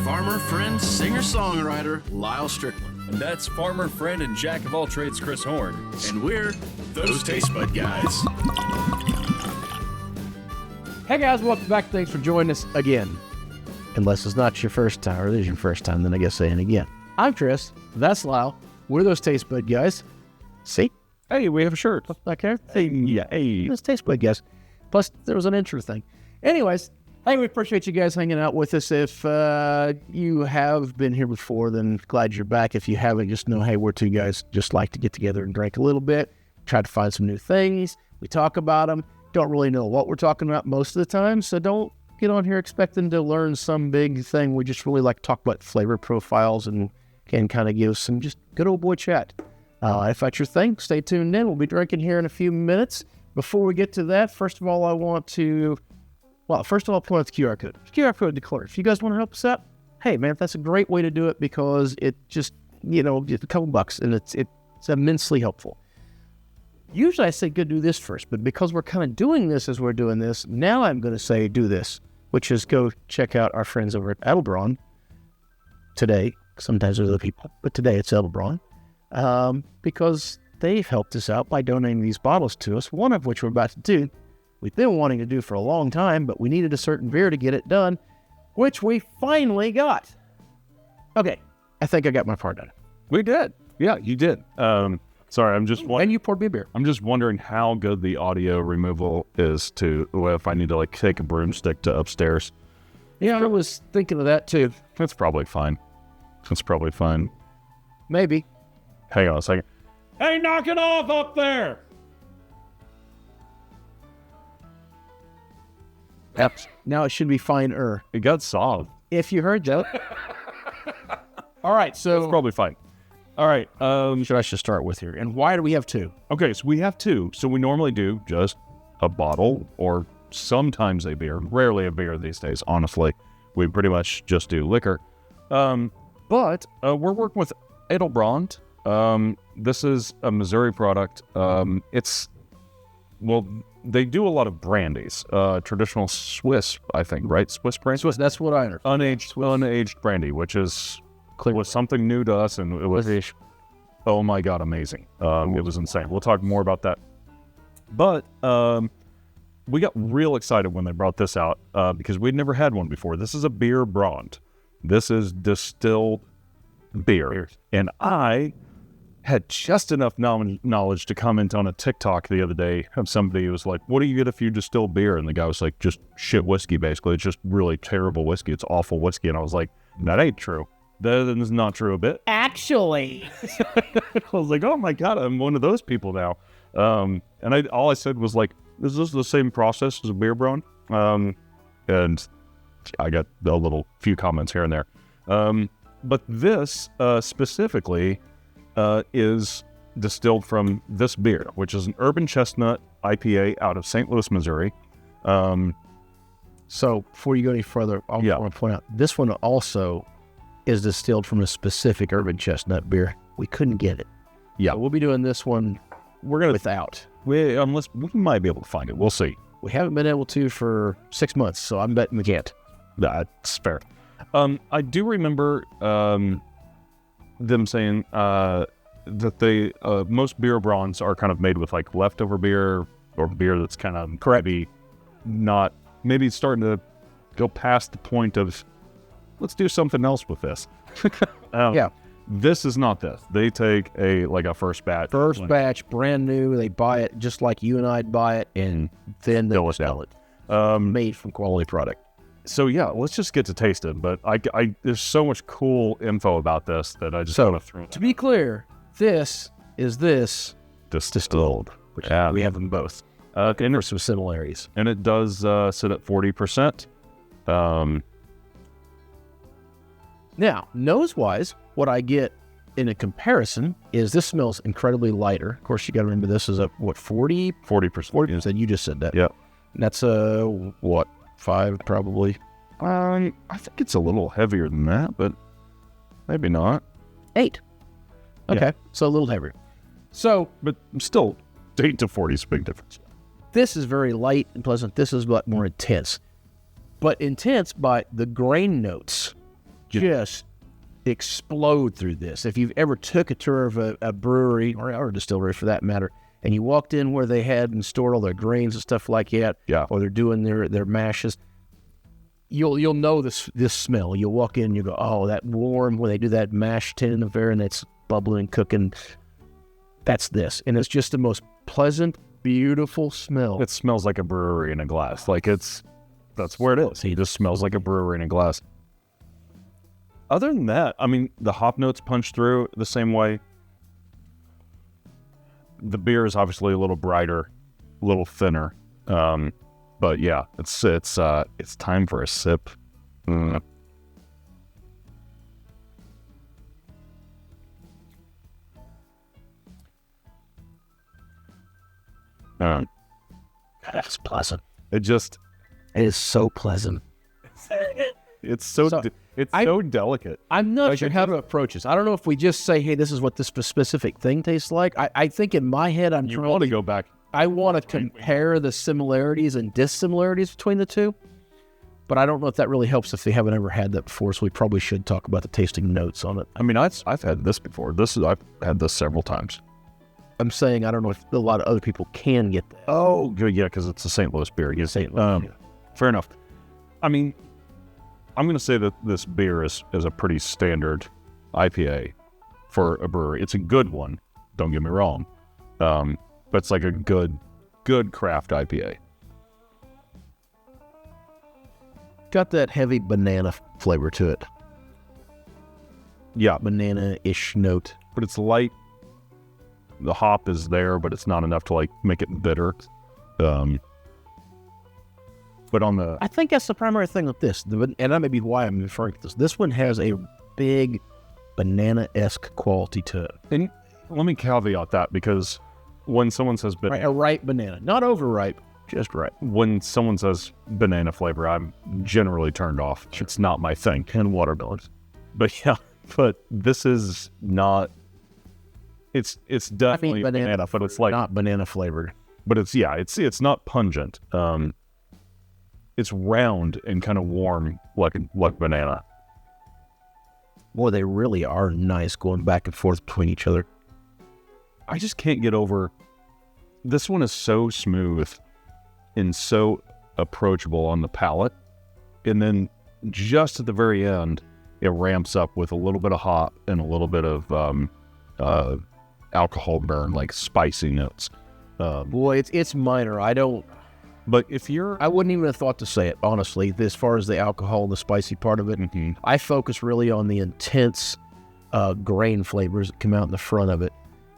farmer, friend, singer-songwriter, Lyal Strickland. And that's farmer, friend, and jack of all trades, Chris Horn. And we're those Tastebud guys. Hey guys, welcome back. Thanks for joining us again. Unless it's not your first time, or it is your first time, then I guess saying again. I'm Chris. That's Lyal. We're those Tastebud guys. See? Hey, we have a shirt. Back here? Hey, yeah, hey. Those Tastebud guys. Plus, there was an intro thing. Anyways, hey, we appreciate you guys hanging out with us. If you have been here before, then glad you're back. If you haven't, just know, hey, we're two guys just like to get together and drink a little bit, try to find some new things. We talk about them. Don't really know what we're talking about most of the time, so don't get on here expecting to learn some big thing. We just really like to talk about flavor profiles and can kind of give some just good old boy chat. If that's your thing, stay tuned in. We'll be drinking here in a few minutes. Before we get to that, first of all, I want to, point out the QR code. QR code declare. If you guys want to help us out, hey man, that's a great way to do it because it just, just a couple bucks and it's immensely helpful. Usually I say, go do this first, but because we're kind of doing this as we're doing this, now I'm going to say do this, which is go check out our friends over at Edelbrand today. Sometimes there's other people, but today it's Edelbrand because they've helped us out by donating these bottles to us, one of which we're about to do. We've been wanting to do for a long time, but we needed a certain beer to get it done, which we finally got. Okay, I think I got my part done. We did. Yeah, you did. Sorry, I'm just and you poured me a beer. I'm just wondering how good the audio removal is if I need to take a broomstick to upstairs. Yeah, I was thinking of that too. That's probably fine. Maybe. Hang on a second. Hey, knock it off up there! Yep. Now it should be finer. It got soft. If you heard that. All right, so it's probably fine. All right. I should start with here. And why do we have two? Okay, so we have two. So we normally do just a bottle or sometimes a beer. Rarely a beer these days, honestly. We pretty much just do liquor. But we're working with Edelbrand. This is a Missouri product. They do a lot of brandies. Traditional Swiss, I think, right? Swiss brandy? Swiss, that's what I understand. Unaged brandy, which was something new to us, and it was, oh my God, amazing. It was insane. We'll talk more about that. But we got real excited when they brought this out because we'd never had one before. This is a Bierbrand. This is distilled beer. And I had just enough knowledge to comment on a TikTok the other day of somebody who was like, what do you get if you distill beer? And the guy was like, just shit whiskey, basically. It's just really terrible whiskey. It's awful whiskey. And I was like, that ain't true. That is not true a bit. Actually. I was like, oh my God, I'm one of those people now. And all I said was like, is this the same process as a Bierbrand? And I got a few comments here and there. But this specifically is distilled from this beer, which is an Urban Chestnut IPA out of St. Louis, Missouri. So before you go any further, I want to point out, this one also is distilled from a specific Urban Chestnut beer. We couldn't get it. Yeah. So we'll be doing this one without. Unless we might be able to find it. We'll see. We haven't been able to for 6 months, so I'm betting we can't. That's fair. I do remember them saying that they most beer brands are kind of made with leftover beer or beer that's kind of maybe starting to go past the point of let's do something else with this. Yeah. This is not this. They take a first batch. First batch, brand new. They buy it just like you and I'd buy it, and then they sell it. Made from quality product. So yeah, let's just get to taste it. But I there's so much cool info about this that I just want to throw. To be clear, this is distilled, which we have them both. And there's some similarities, and it does sit at 40%. Now, nose-wise, what I get in a comparison is this smells incredibly lighter. Of course, you got to remember this is 40%. 40%. Yeah. You just said that. Yeah. And that's 5 probably. I think it's a little heavier than that, but maybe not. 8. Okay, Yeah. So a little heavier. So, but still, 8 to 40 is a big difference. This is very light and pleasant. This is more intense. But intense by the grain notes just explode through this. If you've ever took a tour of a brewery or a distillery for that matter, and you walked in where they had and stored all their grains and stuff like that, or they're doing their mashes, you'll know this smell. You'll walk in and you go, oh, that warm, when they do that mash tin of air and it's bubbling, cooking, that's this. And it's just the most pleasant, beautiful smell. It smells like a brewery in a glass. Like that's where it is. It just smells like a brewery in a glass. Other than that, I mean, the hop notes punch through the same way. The beer is obviously a little brighter, a little thinner. But yeah, it's time for a sip. That's pleasant. It is so pleasant. It's so delicate. I'm not sure how to approach this. I don't know if we just say, hey, this is what this specific thing tastes like. I think in my head, You want to go back. I want to compare the similarities and dissimilarities between the two, but I don't know if that really helps if they haven't ever had that before, so we probably should talk about the tasting notes on it. I mean, I've had this before. I've had this several times. I'm saying I don't know if a lot of other people can get that. Oh, good, yeah, because it's a St. Louis beer. Yeah, St. Louis, yeah. Fair enough. I mean, I'm going to say that this beer is a pretty standard IPA for a brewery. It's a good one, don't get me wrong, but it's like a good craft IPA. Got that heavy banana flavor to it. Yeah. Banana-ish note. But it's light. The hop is there, but it's not enough to like make it bitter. But on the... I think that's the primary thing with this, and that may be why I'm referring to this. This one has a big banana-esque quality to it. And let me caveat that, because when someone says... a ripe banana. Not overripe, just ripe. When someone says banana flavor, I'm generally turned off. Sure. It's not my thing. And watermelons. But yeah, but this is not... It's definitely banana, but it's like... Not banana flavored. But it's not pungent. It's round and kind of warm like banana. Boy, they really are nice going back and forth between each other. I just can't get over... This one is so smooth and so approachable on the palate. And then just at the very end, it ramps up with a little bit of hop and a little bit of alcohol burn, like spicy notes. Boy, it's minor. But I wouldn't even have thought to say it, honestly, as far as the alcohol and the spicy part of it. Mm-hmm. I focus really on the intense grain flavors that come out in the front of it.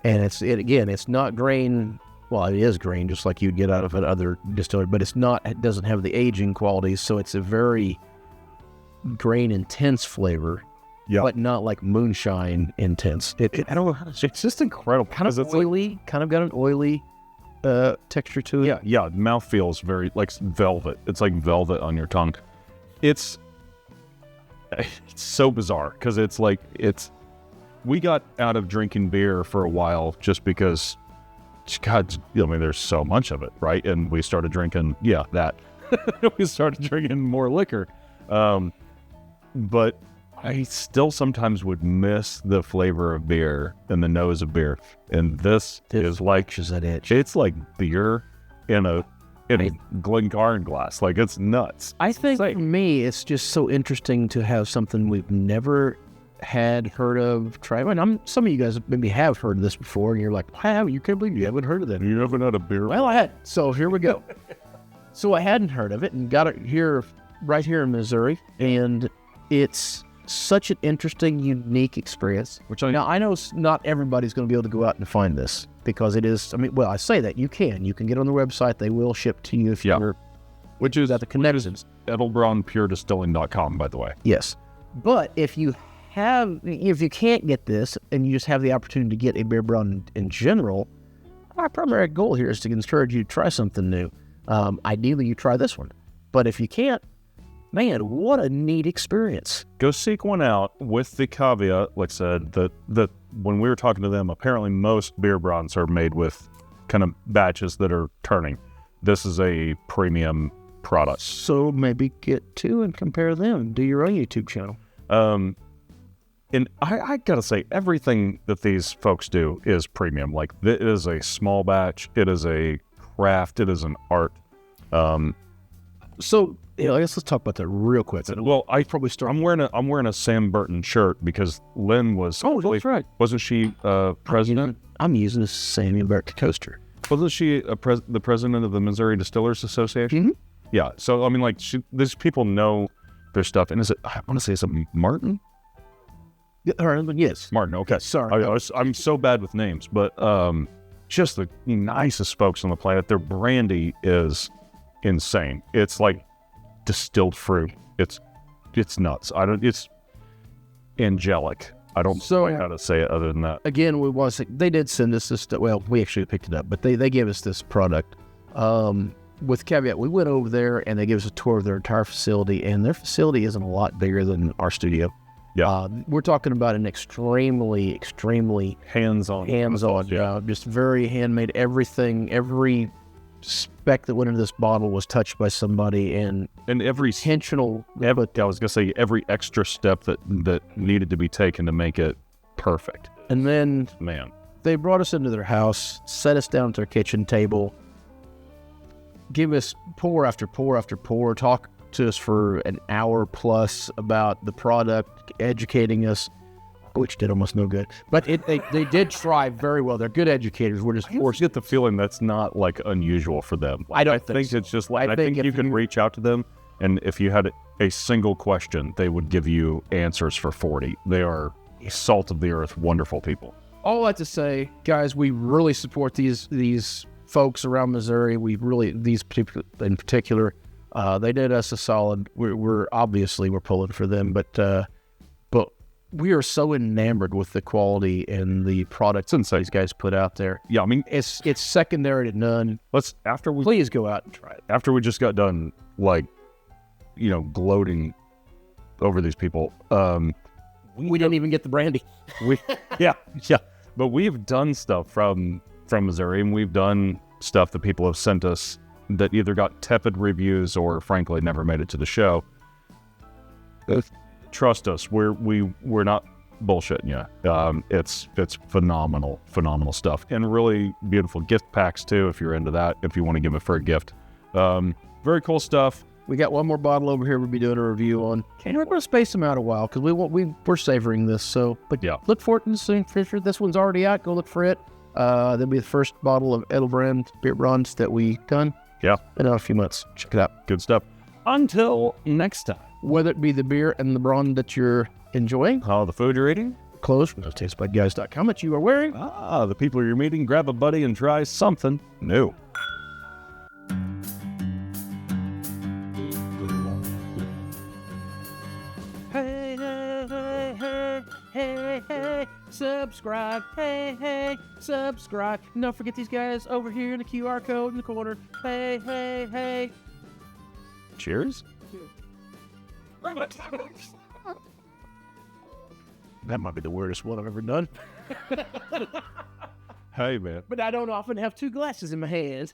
And it's not grain. Well, it is grain, just like you'd get out of another distillery, but it doesn't have the aging qualities, so it's a very grain-intense flavor, but not like moonshine intense. I don't know how to say it. It's just incredible. Kind of oily, kind of got an oily texture to it. Yeah, mouth feels very like velvet. It's like velvet on your tongue. It's so bizarre, because we got out of drinking beer for a while just because, God, I mean, there's so much of it, right? And we started drinking, we started drinking more liquor. But I still sometimes would miss the flavor of beer and the nose of beer. And this is like, that itch. It's like beer in a Glencairn glass. Like, it's nuts. I think for me, it's just so interesting to have something we've never heard of, tried. And some of you guys maybe have heard of this before, and you're like, wow, you can't believe you haven't heard of that. You haven't had a beer? Well, I had. So here we go. So I hadn't heard of it and got it right here in Missouri, and it's such an interesting, unique experience. Now, I know not everybody's going to be able to go out and find this, because it is, I say that you can get on the website. They will ship to you if you're, which is at the connections. Edelbrandpuredistilling.com, by the way. Yes. But if you can't get this and you just have the opportunity to get a Bierbrand in general, our primary goal here is to encourage you to try something new. Ideally, you try this one. But if you can't, man, what a neat experience. Go seek one out, with the caveat, like I said, that when we were talking to them, apparently most Bierbrands are made with kind of batches that are turning. This is a premium product. So maybe get two and compare them. Do your own YouTube channel. And I gotta say, everything that these folks do is premium. Like, it is a small batch, it is a craft, it is an art. So, I guess let's talk about that real quick. Well, I probably start. I'm wearing a Sam Burton shirt because Lynn was. Oh, that's right. Wasn't she president? I'm using a Samuel Burton coaster. Wasn't she the president of the Missouri Distillers Association? Mm-hmm. Yeah. So I mean, like, these people know their stuff. And I want to say, is it Martin? Yeah, her husband, yes. Martin. Okay. Sorry. I'm so bad with names, but just the nicest folks on the planet. Their brandy is insane. It's like distilled fruit. It's nuts. It's angelic. I don't know how to say it other than that. Again, they did send us this stuff. Well, we actually picked it up, but they gave us this product. With caveat, we went over there and they gave us a tour of their entire facility, and their facility isn't a lot bigger than our studio. Yeah. We're talking about an extremely hands-on, just very handmade. Every spec that went into this bottle was touched by somebody, and every intentional. I was gonna say every extra step that needed to be taken to make it perfect. And then, man, they brought us into their house, set us down at their kitchen table, give us pour after pour after pour, talk to us for an hour plus about the product, educating us, which did almost no good. But they did try very well. They're good educators. We're just forced. I get the feeling that's not like unusual for them. I don't think so. It's just like, I think you can reach out to them, and if you had a single question, they would give you answers for 40. They are salt of the earth, wonderful people. All that to say, guys, we really support these folks around Missouri. These people in particular, they did us a solid. We're obviously pulling for them, but we are so enamored with the quality and the products these guys put out there. Yeah, I mean, it's secondary to none. Please go out and try it. After we just got done, like, gloating over these people, we didn't even get the brandy. Yeah. But we've done stuff from Missouri, and we've done stuff that people have sent us that either got tepid reviews or, frankly, never made it to the show. Trust us, we're not bullshitting you. It's phenomenal stuff, and really beautiful gift packs too. If you're into that, if you want to give it for a gift, very cool stuff. We got one more bottle over here we'll be doing a review on. And we're going to space them out a while because we're savoring this. So, but yeah, look for it in the soon future. This one's already out. Go look for it. That'll be the first bottle of Edelbrand Bierbrand that we done. Yeah, in a few months. Check it out. Good stuff. Until next time. Whether it be the beer and the brand that you're enjoying, the food you're eating, clothes from Tastebudguys.com that you are wearing, the people you're meeting, grab a buddy and try something new. Hey, subscribe. Hey, subscribe. And don't forget these guys over here in the QR code in the corner. Hey. Cheers. That might be the weirdest one I've ever done. Hey, man. But I don't often have two glasses in my hands.